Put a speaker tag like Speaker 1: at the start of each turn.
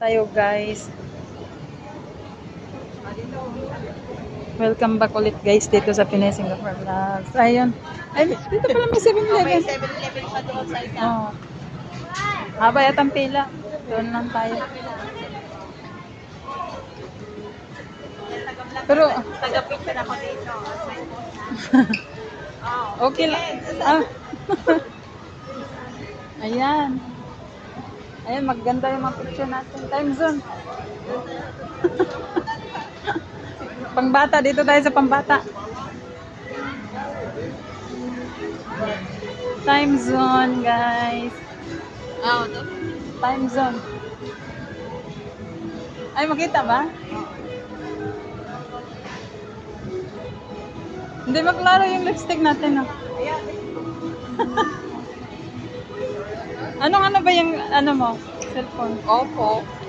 Speaker 1: Tayo guys. Welcome back ulit guys dito sa Pinay Singapore Vlogs. Ayun. Ay, dito pala may 7-Eleven.
Speaker 2: May 7-Eleven pa doon sa isa.
Speaker 1: Oh. Haba yatang pila. Doon lang tayo. Pero,
Speaker 2: Taga-picture ako dito.
Speaker 1: okay lang. Ah. Ayan. Ayan, maganda yung mga picture natin. Time zone. Pangbata, dito tayo sa pambata. Time zone, guys.
Speaker 2: Oo, doon.
Speaker 1: Time zone. Ay, makita ba? Hindi maklaro yung lipstick natin, no? Anong ano ba yung ano mo? Cellphone?
Speaker 2: Opo.